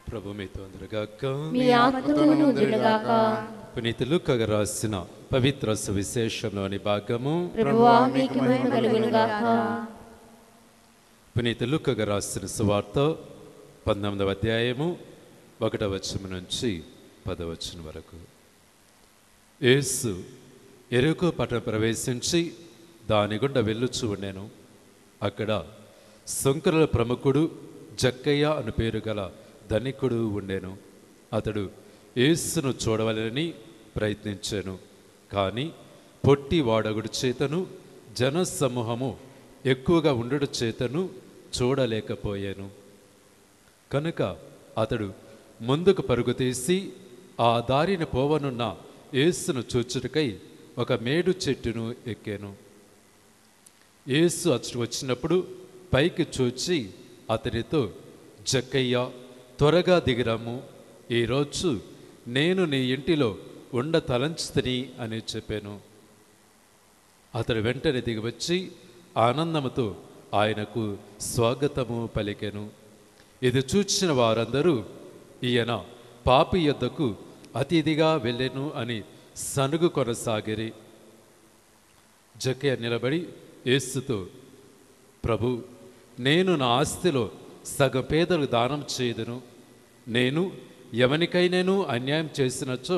ప్రభు మీతో అందరుగాక. మీ ఆత్మతోను ఉండుగాక. పునీత లూకా రాసిన పవిత్ర సువిశేషంలోని భాగము. ప్రభువా మీకు మహిమ కలుగునుగాక. పునీత లూకా రాసిన సువార్త 19వ అధ్యాయము 1వ వచనం నుంచి 10వ వచనం వరకు. యేసు యెరికో పట్టణం ప్రవేశించి దాని గుండా వెళ్ళుచూ ఉండెను. అక్కడ సుంకరుల ప్రముఖుడు జక్కయ్య అను పేరు గల ధనికుడు ఉండెను. అతడు యేసును చూడవలెనని ప్రయత్నించాను. కానీ పొట్టి వాడగుడు చేతను జనసమూహము ఎక్కువగా ఉండుట చేతను చూడలేకపోయాను. కనుక అతడు ముందుకు పరుగు తీసి ఆ దారిని పోవనున్న యేసును చూచుటకై ఒక మేడు చెట్టును ఎక్కాను. యేసు అతడు వచ్చినప్పుడు పైకి చూచి అతనితో, జక్కయ్య, త్వరగా దిగిరమ్ము, ఈరోజు నేను నీ ఇంటిలో ఉండ తలంచుతని అని చెప్పాను. అతడు వెంటనే దిగివచ్చి ఆనందముతో ఆయనకు స్వాగతము పలికెను. ఇది చూచిన వారందరూ ఈయన పాపి యొద్దకు అతిథిగా వెళ్ళెను అని సనుగు కొనసాగిరి. జక్కయ్య నిలబడి యేసుతో, ప్రభు, నేను నా ఆస్తిలో సగం పేదలకు దానం చేయదును. నేను ఎవనికైనాను అన్యాయం చేసినచో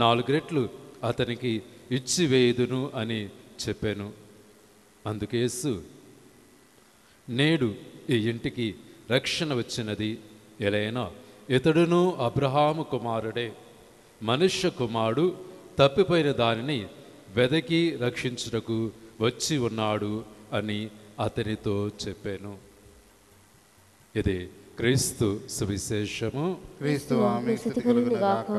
4 రెట్లు అతనికి ఇచ్చివేయుదును అని చెప్పాను. అందుకు యేసు, నేడు ఈ ఇంటికి రక్షణ వచ్చినది. ఎలైనా ఇతడును అబ్రహాము కుమారుడే. మనుష్య కుమారుడు తప్పిపోయిన దానిని వెదకి రక్షించుటకు వచ్చి ఉన్నాడు అని అతనితో చెప్పాను. ఇది క్రీస్తు సువిశేషము. క్రీస్తువా మీకు స్తుతి కలుగునుగాక.